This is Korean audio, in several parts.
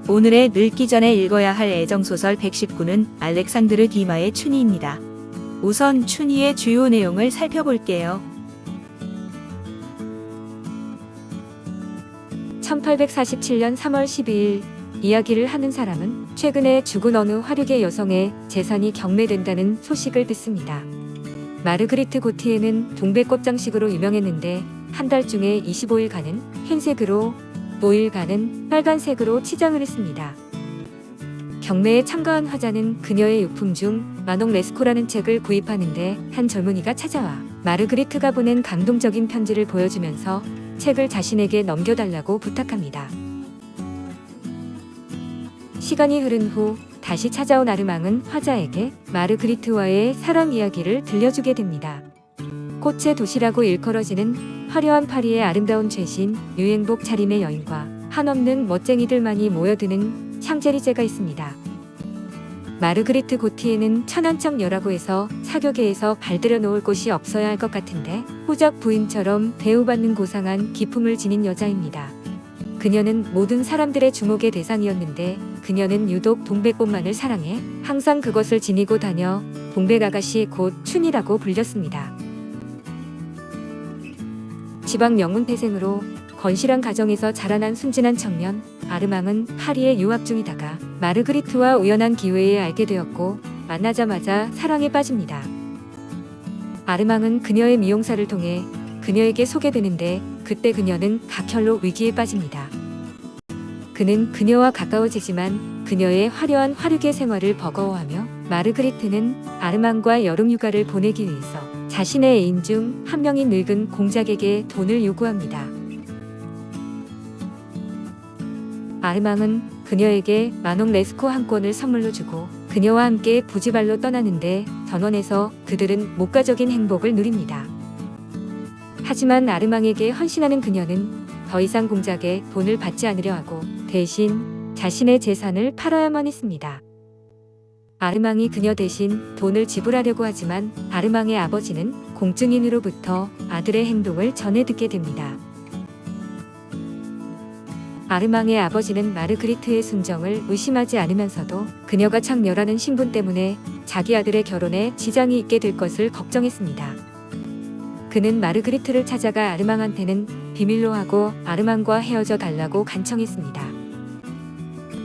오늘의 늙기 전에 읽어야 할 애정소설 119는 알렉산드르 디마의 춘희입니다. 우선 춘희의 주요 내용을 살펴볼게요. 1847년 3월 12일 이야기를 하는 사람은 최근에 죽은 어느 화류계 여성의 재산이 경매된다는 소식을 듣습니다. 마르그리트 고티에는 동백꽃 장식으로 유명했는데 한 달 중에 25일간은 흰색으로 5일간은 빨간색으로 치장을 했습니다. 경매에 참가한 화자는 그녀의 유품 중 마녹 레스코라는 책을 구입하는데 한 젊은이가 찾아와 마르그리트가 보낸 감동적인 편지를 보여주면서 책을 자신에게 넘겨달라고 부탁합니다. 시간이 흐른 후 다시 찾아온 아르망은 화자에게 마르그리트와의 사랑 이야기를 들려주게 됩니다. 꽃의 도시라고 일컬어지는 화려한 파리의 아름다운 최신 유행복 차림의 여인과 한없는 멋쟁이들만이 모여드는 샹제리제가 있습니다. 마르그리트 고티에는 천한청녀라고 해서 사교계에서 발들여 놓을 곳이 없어야 할 것 같은데 호적 부인처럼 대우받는 고상한 기품을 지닌 여자입니다. 그녀는 모든 사람들의 주목의 대상이었는데 그녀는 유독 동백꽃만을 사랑해 항상 그것을 지니고 다녀 동백아가씨 곧 춘이라고 불렸습니다. 지방 명문 태생으로 건실한 가정에서 자라난 순진한 청년 아르망은 파리에 유학 중이다가 마르그리트와 우연한 기회에 알게 되었고 만나자마자 사랑에 빠집니다. 아르망은 그녀의 미용사를 통해 그녀에게 소개되는데 그때 그녀는 각혈로 위기에 빠집니다. 그는 그녀와 가까워지지만 그녀의 화려한 화류계 생활을 버거워하며 마르그리트는 아르망과 여름휴가를 보내기 위해서 자신의 애인 중 한 명인 늙은 공작에게 돈을 요구합니다. 아르망은 그녀에게 마녹 레스코 한 권을 선물로 주고 그녀와 함께 부지발로 떠나는데 전원에서 그들은 목가적인 행복을 누립니다. 하지만 아르망에게 헌신하는 그녀는 더 이상 공작에 돈을 받지 않으려 하고 대신 자신의 재산을 팔아야만 했습니다. 아르망이 그녀 대신 돈을 지불하려고 하지만 아르망의 아버지는 공증인으로부터 아들의 행동을 전해 듣게 됩니다. 아르망의 아버지는 마르그리트의 순정을 의심하지 않으면서도 그녀가 창녀라는 신분 때문에 자기 아들의 결혼에 지장이 있게 될 것을 걱정했습니다. 그는 마르그리트를 찾아가 아르망한테는 비밀로 하고 아르망과 헤어져 달라고 간청했습니다.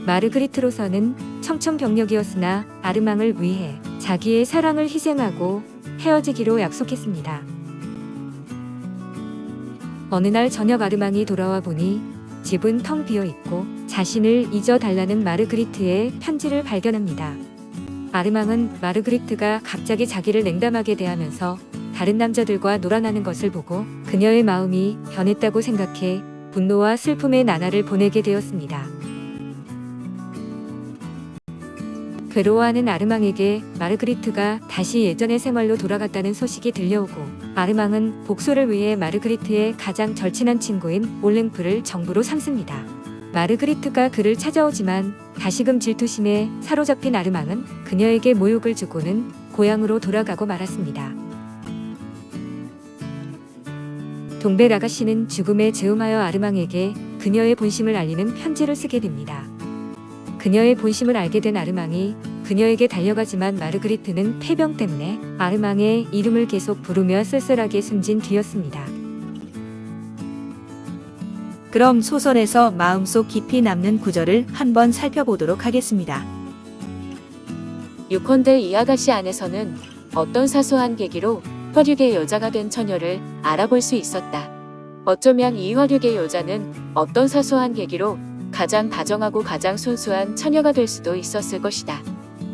마르그리트로서는 청천벽력이었으나 아르망을 위해 자기의 사랑을 희생하고 헤어지기로 약속했습니다. 어느 날 저녁 아르망이 돌아와 보니 집은 텅 비어 있고 자신을 잊어달라는 마르그리트의 편지를 발견합니다. 아르망은 마르그리트가 갑자기 자기를 냉담하게 대하면서 다른 남자들과 놀아나는 것을 보고 그녀의 마음이 변했다고 생각해 분노와 슬픔의 나날을 보내게 되었습니다. 괴로워하는 아르망에게 마르그리트가 다시 예전의 생활로 돌아갔다는 소식이 들려오고 아르망은 복수를 위해 마르그리트의 가장 절친한 친구인 올랭프를 정부로 삼습니다. 마르그리트가 그를 찾아오지만 다시금 질투심에 사로잡힌 아르망은 그녀에게 모욕을 주고는 고향으로 돌아가고 말았습니다. 동백 아가씨는 죽음에 즈음하여 아르망에게 그녀의 본심을 알리는 편지를 쓰게 됩니다. 그녀의 본심을 알게 된 아르망이 그녀에게 달려가지만 마르그리트는 폐병 때문에 아르망의 이름을 계속 부르며 쓸쓸하게 숨진 뒤였습니다. 그럼 소설에서 마음속 깊이 남는 구절을 한번 살펴보도록 하겠습니다. 요컨대 이 아가씨 안에서는 어떤 사소한 계기로 화류계 여자가 된 처녀를 알아볼 수 있었다. 어쩌면 이 화류계 여자는 어떤 사소한 계기로 가장 다정하고 가장 순수한 처녀가 될 수도 있었을 것이다.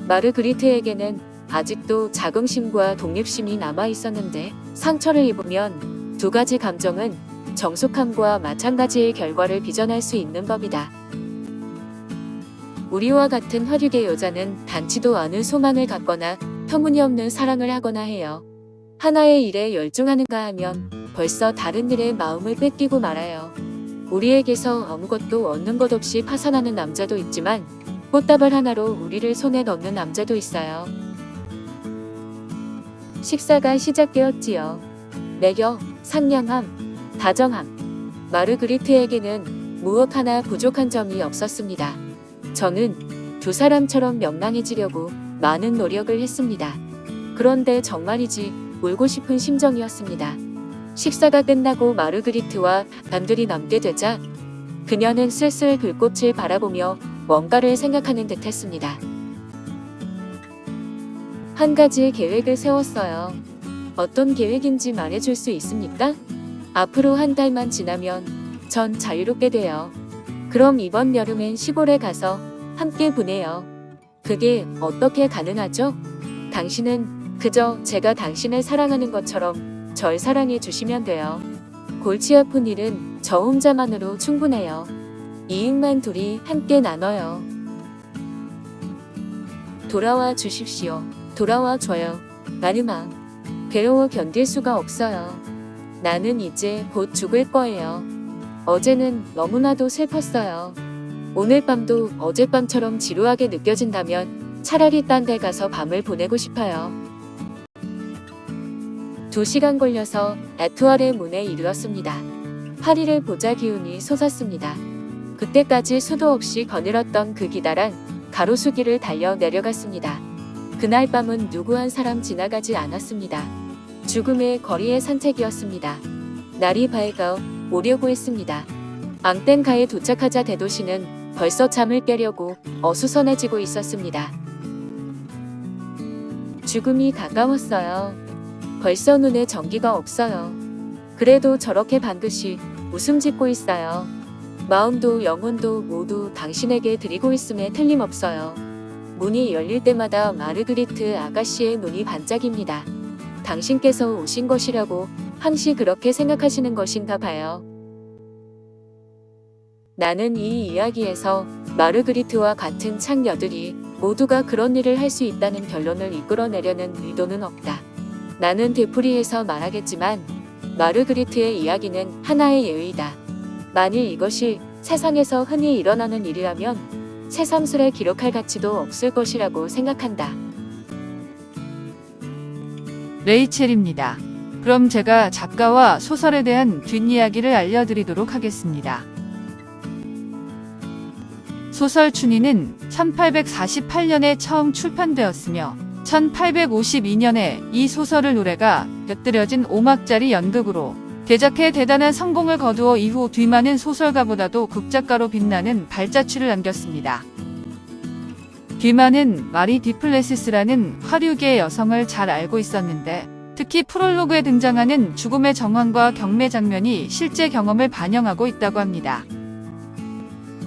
마르그리트에게는 아직도 자긍심과 독립심이 남아 있었는데 상처를 입으면 두 가지 감정은 정숙함과 마찬가지의 결과를 빚어낼 수 있는 법이다. 우리와 같은 화류계 여자는 단치도 않은 소망을 갖거나 터무니없는 사랑을 하거나 해요. 하나의 일에 열중하는가 하면 벌써 다른 일에 마음을 뺏기고 말아요. 우리에게서 아무것도 얻는 것 없이 파산하는 남자도 있지만 꽃다발 하나로 우리를 손에 넣는 남자도 있어요. 식사가 시작되었지요. 매력, 상냥함, 다정함. 마르그리트에게는 무엇 하나 부족한 점이 없었습니다. 저는 두 사람처럼 명랑해지려고 많은 노력을 했습니다. 그런데 정말이지 울고 싶은 심정이었습니다. 식사가 끝나고 마르그리트와 단둘이 남게 되자 그녀는 슬슬 불꽃을 바라보며 뭔가를 생각하는 듯 했습니다. 한 가지 계획을 세웠어요. 어떤 계획인지 말해줄 수 있습니까? 앞으로 한 달만 지나면 전 자유롭게 돼요. 그럼 이번 여름엔 시골에 가서 함께 보내요. 그게 어떻게 가능하죠? 당신은 그저 제가 당신을 사랑하는 것처럼 절 사랑해 주시면 돼요. 골치 아픈 일은 저 혼자만으로 충분해요. 이익만 둘이 함께 나눠요. 돌아와 주십시오. 돌아와 줘요. 나르망. 괴로워 견딜 수가 없어요. 나는 이제 곧 죽을 거예요. 어제는 너무나도 슬펐어요. 오늘 밤도 어젯밤처럼 지루하게 느껴진다면 차라리 딴 데 가서 밤을 보내고 싶어요. 2시간 걸려서 에투알의 문에 이르렀습니다. 파리를 보자 기운이 솟았습니다. 그때까지 수도 없이 거닐었던 그 기다란 가로수길을 달려 내려갔습니다. 그날 밤은 누구 한 사람 지나가지 않았습니다. 죽음의 거리의 산책이었습니다. 날이 밝아 오려고 했습니다. 앙땡가에 도착하자 대도시는 벌써 잠을 깨려고 어수선해지고 있었습니다. 죽음이 가까웠어요. 벌써 눈에 전기가 없어요. 그래도 저렇게 반드시 웃음 짓고 있어요. 마음도 영혼도 모두 당신에게 드리고 있음에 틀림없어요. 문이 열릴 때마다 마르그리트 아가씨의 눈이 반짝입니다. 당신께서 오신 것이라고 항시 그렇게 생각하시는 것인가 봐요. 나는 이 이야기에서 마르그리트와 같은 창녀들이 모두가 그런 일을 할 수 있다는 결론을 이끌어내려는 의도는 없다. 나는 되풀이해서 말하겠지만 마르그리트의 이야기는 하나의 예의다. 만일 이것이 세상에서 흔히 일어나는 일이라면 새삼스레 기록할 가치도 없을 것이라고 생각한다. 레이첼입니다. 그럼 제가 작가와 소설에 대한 뒷이야기를 알려드리도록 하겠습니다. 소설 춘희는 1848년에 처음 출판되었으며 1852년에 이 소설을 노래가 곁들여진 5막짜리 연극으로 제작해 대단한 성공을 거두어 이후 뒤많은 소설가보다도 극작가로 빛나는 발자취를 남겼습니다. 뒤많은 마리 디플레시스라는 화류계의 여성을 잘 알고 있었는데 특히 프롤로그에 등장하는 죽음의 정황과 경매 장면이 실제 경험을 반영하고 있다고 합니다.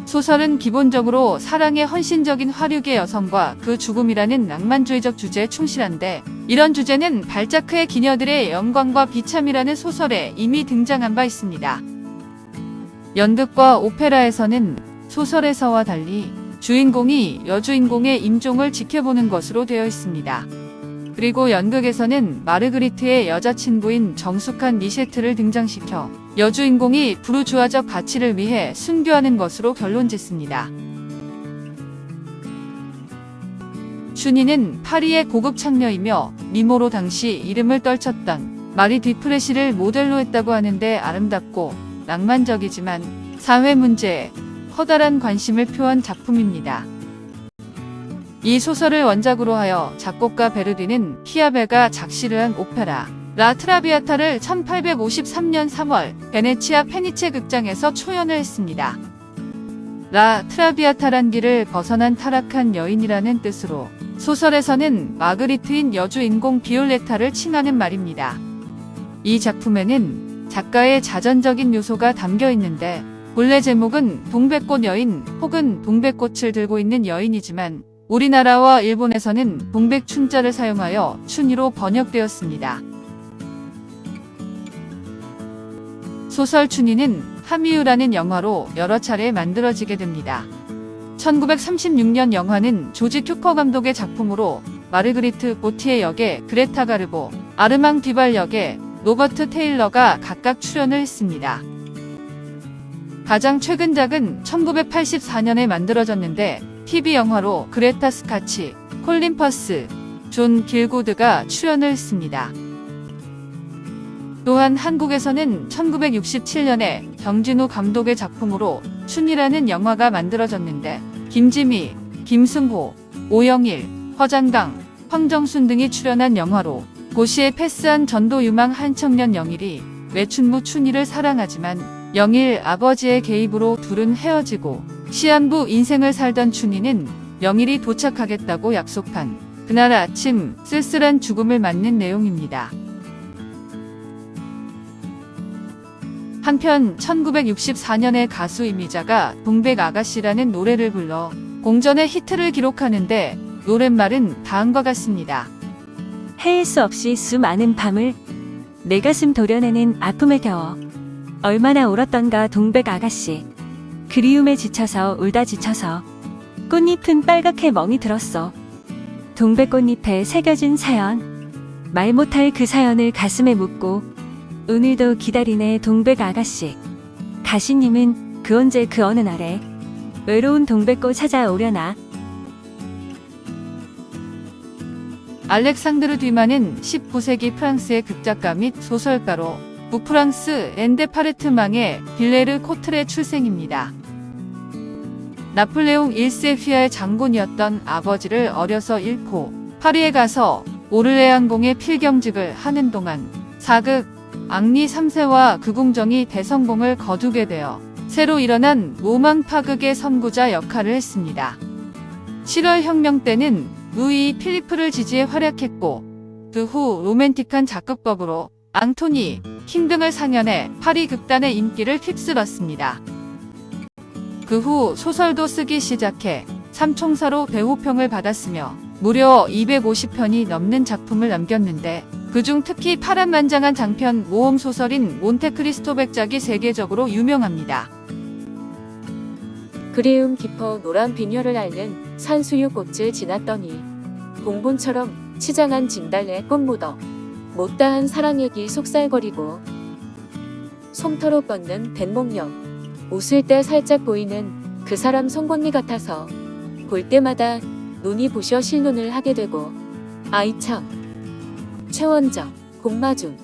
소설은 기본적으로 사랑의 헌신적인 화류계 여성과 그 죽음이라는 낭만주의적 주제에 충실한데 이런 주제는 발자크의 기녀들의 영광과 비참이라는 소설에 이미 등장한 바 있습니다. 연극과 오페라에서는 소설에서와 달리 주인공이 여주인공의 임종을 지켜보는 것으로 되어 있습니다. 그리고 연극에서는 마르그리트의 여자친구인 정숙한 니셰트를 등장시켜 여주인공이 부르주아적 가치를 위해 순교하는 것으로 결론짓습니다. 춘희는 파리의 고급 창녀이며 미모로 당시 이름을 떨쳤던 마리 디프레시를 모델로 했다고 하는데 아름답고 낭만적이지만 사회 문제에 커다란 관심을 표한 작품입니다. 이 소설을 원작으로 하여 작곡가 베르디는 히아베가 작시를 한 오페라 라 트라비아타를 1853년 3월 베네치아 페니체 극장에서 초연을 했습니다. 라 트라비아타란 길을 벗어난 타락한 여인이라는 뜻으로 소설에서는 마그리트인 여주인공 비올레타를 칭하는 말입니다. 이 작품에는 작가의 자전적인 요소가 담겨 있는데 본래 제목은 동백꽃 여인 혹은 동백꽃을 들고 있는 여인이지만 우리나라와 일본에서는 동백춘자를 사용하여 춘희로 번역되었습니다. 소설 춘희는 하미유라는 영화로 여러 차례 만들어지게 됩니다. 1936년 영화는 조지 큐퍼 감독의 작품으로 마르그리트 보티에 역에 그레타 가르보, 아르망 디발 역에 로버트 테일러가 각각 출연을 했습니다. 가장 최근작은 1984년에 만들어졌는데 TV 영화로 그레타 스카치, 콜린 퍼스, 존 길고드가 출연을 했습니다. 또한 한국에서는 1967년에 정진우 감독의 작품으로 춘희라는 영화가 만들어졌는데 김지미, 김승호, 오영일, 허장강, 황정순 등이 출연한 영화로 고시에 패스한 전도 유망 한 청년 영일이 외춘부 춘희를 사랑하지만 영일 아버지의 개입으로 둘은 헤어지고 시한부 인생을 살던 춘희는 영일이 도착하겠다고 약속한 그날 아침 쓸쓸한 죽음을 맞는 내용입니다. 한편 1964년에 가수 이미자가 동백아가씨라는 노래를 불러 공전의 히트를 기록하는데 노랫말은 다음과 같습니다. 헤일 수 없이 수많은 밤을 내 가슴 도려내는 아픔에 겨워 얼마나 울었던가 동백 아가씨. 그리움에 지쳐서 울다 지쳐서 꽃잎은 빨갛게 멍이 들었어. 동백꽃잎에 새겨진 사연. 말 못할 그 사연을 가슴에 묻고 오늘도 기다리네 동백 아가씨. 가시님은 그 언제 그 어느 날에 외로운 동백꽃 찾아오려나. 알렉상드르 듀마는 19세기 프랑스의 극작가 및 소설가로 북프랑스 엔데파르트망의 빌레르 코트레 출생입니다. 나폴레옹 1세 휘하의 장군이었던 아버지를 어려서 잃고 파리에 가서 오르레앙공의 필경직을 하는 동안 사극 앙리 3세와 그 궁정이 대성공을 거두게 되어 새로 일어난 로망 파극의 선구자 역할을 했습니다. 7월 혁명 때는 루이 필리프를 지지해 활약했고 그 후 로맨틱한 작극법으로 앙토니 킹 등을 상연해 파리 극단의 인기를 휩쓸었습니다. 그 후 소설도 쓰기 시작해 삼총사로 대호평을 받았으며 무려 250편이 넘는 작품을 남겼는데 그중 특히 파란만장한 장편 모험 소설인 몬테크리스토 백작이 세계적으로 유명합니다. 그리움 깊어 노란 비녀를 앓는 산수유 꽃을 지났더니 봉본처럼 치장한 진달래 꽃 묻어 못다한 사랑 얘기 속살거리고 솜터로 뻗는 뱃목력 웃을 때 살짝 보이는 그 사람 송곳니 같아서 볼 때마다 눈이 부셔 실눈을 하게 되고 아이 참 최원정, 공마중